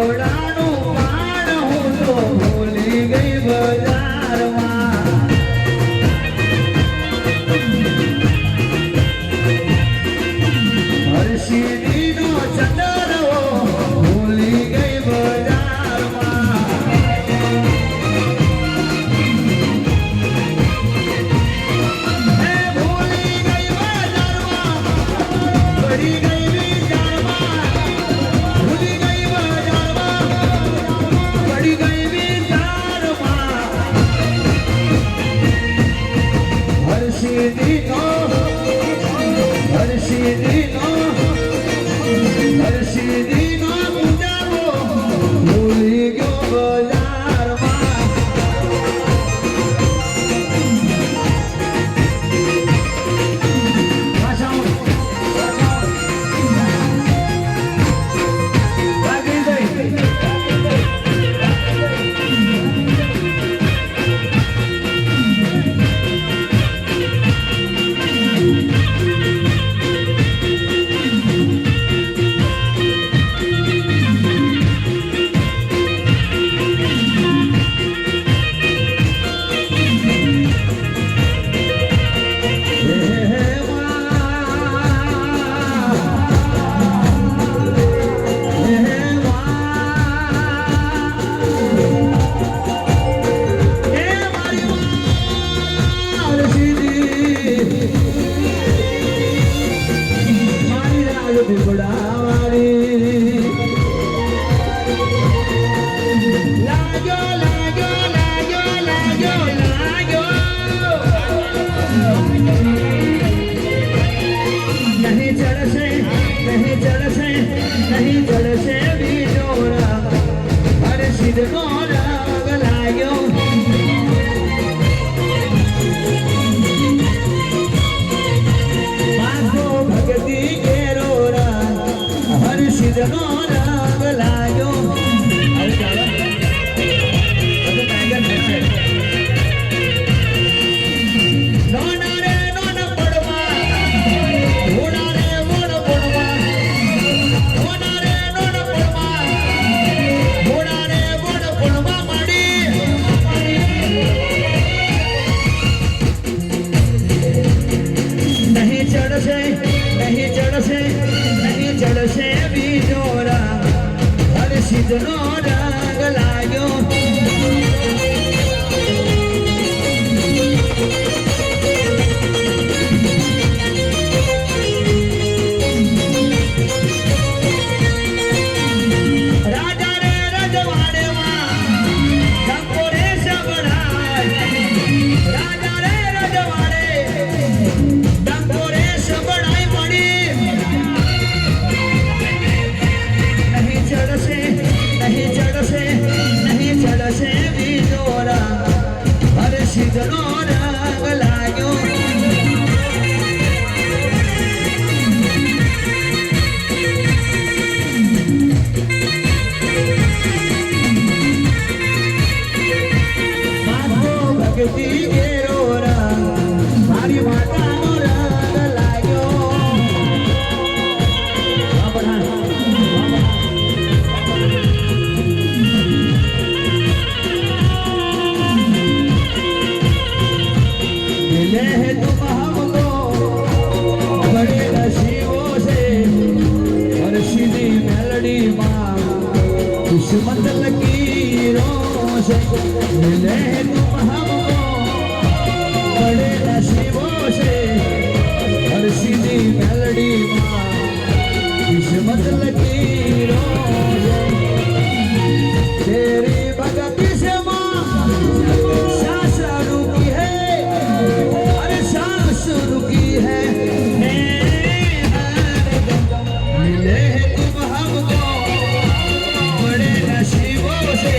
ઘોડાનું પાણ હું તો ભૂલી ગઈ બજારમાં હર્ષિદીનો ચંદરો ભૂલી ગઈ બજારમાં ભૂલી ગઈ બજારમાં પડી ગઈ વિચારમાં ભૂલી ગઈ બજારમાં પડી ગઈ વિચારમાં હર્ષિદીનો મુજારો ભૂલી ગયો બજારમાં नहीं जलसे बीजोरा हर्षिदनो राग लाग्यो माधो भक्ति केरोरा हर्षिदनो राग लाग्यो नहीं चढ़से बीजोरा हर्षिदनो राग लाग्यो राजा रे रजवाड़े डंकोरे से बढ़ाए राजा रे रजवाड़े डंकोरे से बढ़ाई नहीं चढ़से बीजोरा हर्षिदनो राग लाग्यो माधो भक्ति केरोरा मारी मातानो राग लाग्यो मिले है तुम हमको बड़े नसीबों से हर्षिदी मेलडी माँ किस्मत लकीरों से मिले है तुम हमको बड़े नसीबों से हर्षिदी मेलडी माँ किस्मत लकीरों से तेरी भक्ति से माँ सांस रुकी है रुकी है मिले तुम हमको बड़े नसीबों से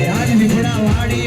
राज विपड़ा वाड़ी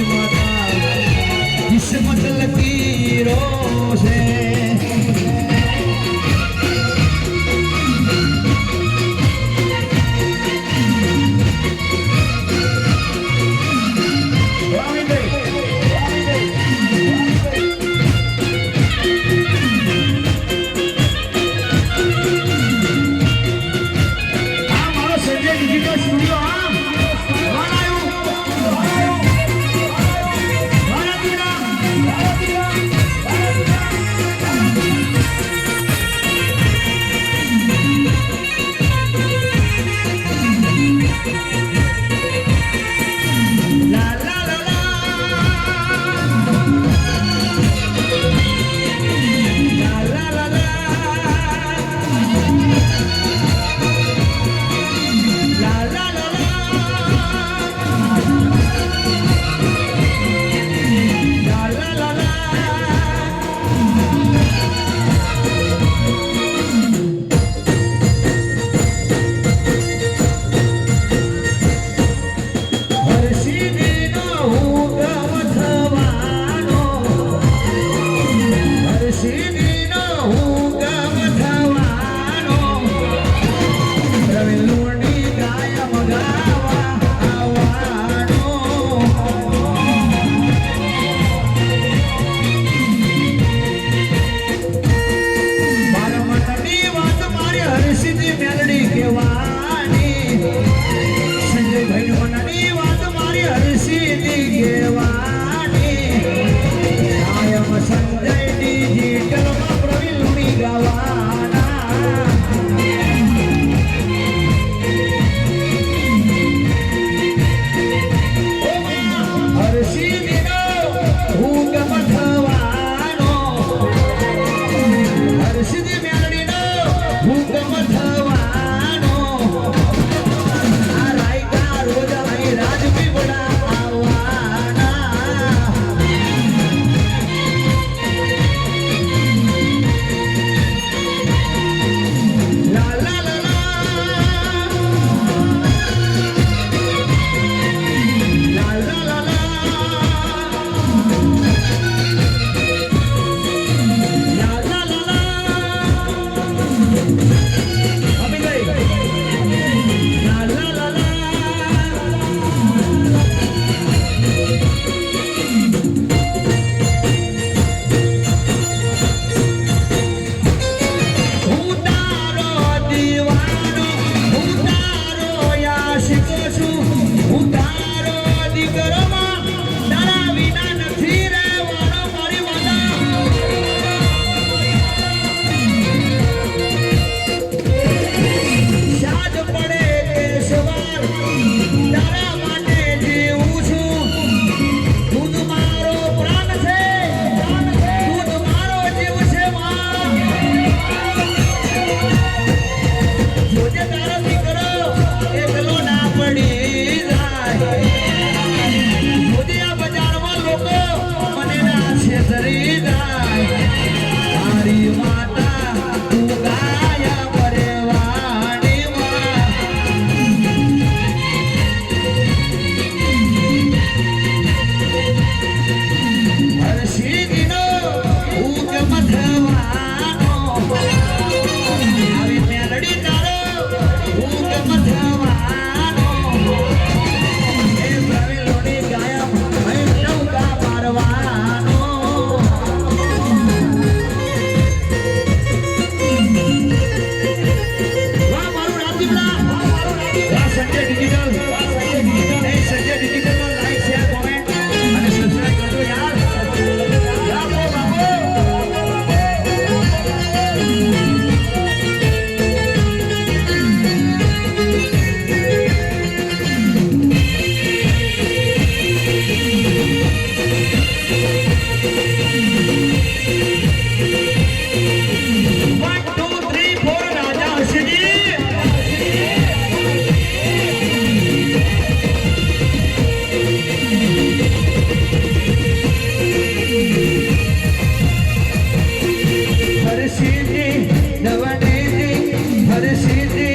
હરસિદ્ધિ નવનિધિ હરસિદ્ધિ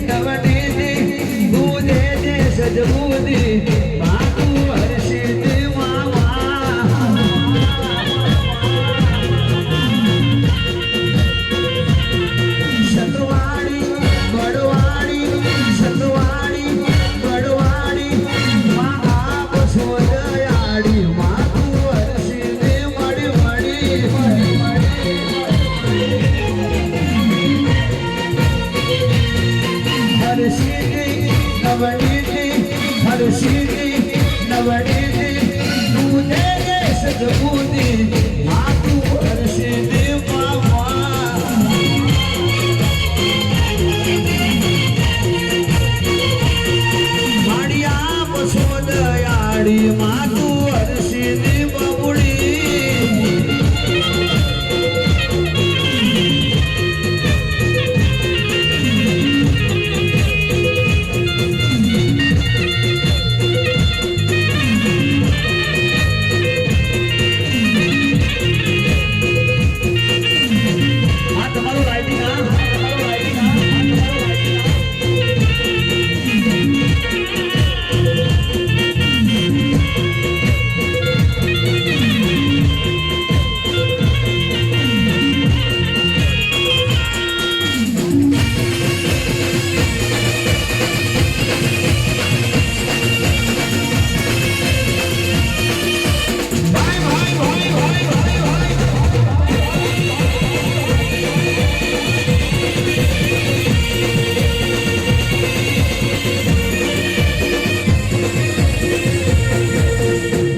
નવનિધિ તું દેજે સદબુદ્ધિ માં તું હરસિદ્ધિ હરસિદ્ધિ નવનિધિ તું દેજે સદબુદ્ધિ માં તું હરસિદ્ધિ માડિયા પશો દયાળી માં તું હરસિદ્ધિ બબુડી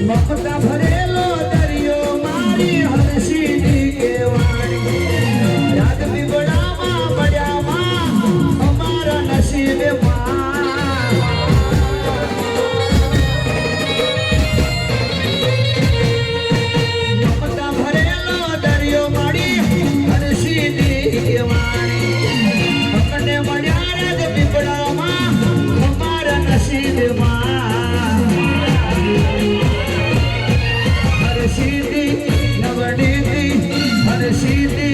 મમતા ભરેલો દરિયો મારી હરસિદ્ધિ કેવાણી યાદ બીબડામાં પડ્યામાં અમારા નસીબમાં મમતા ભરેલો દરિયો મારી હરસિદ્ધિ કેવાણી અમને મળ્યા યાદ બીબડામાં અમારા નસીબમાં હરસિદ્ધિ નવનિધિ હરસિદ્ધિ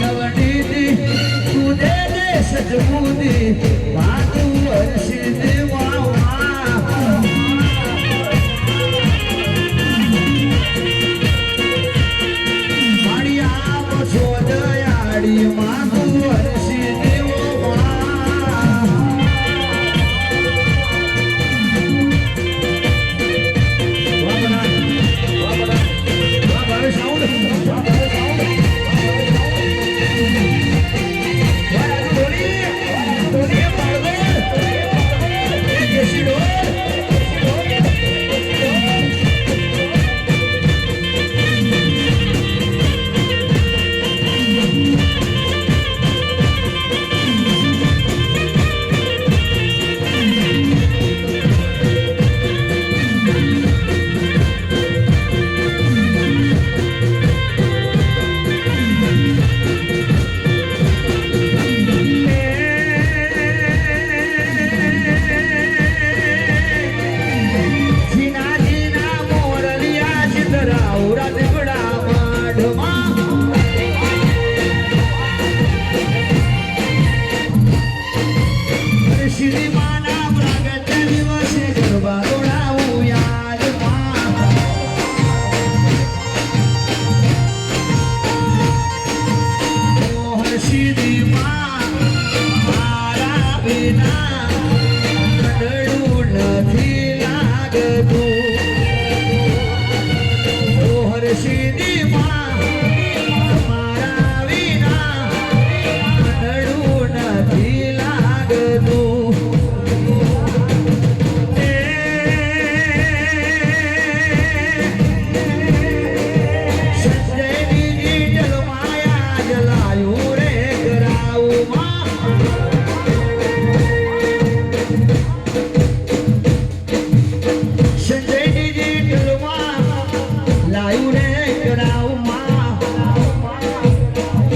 નવનિધિ તું દેજે સદબુદ્ધિ માં તું હરસિદ્ધિ માડિયા પશો દયાળી માં તું હરસિદ્ધિ લાયું રે કરાવું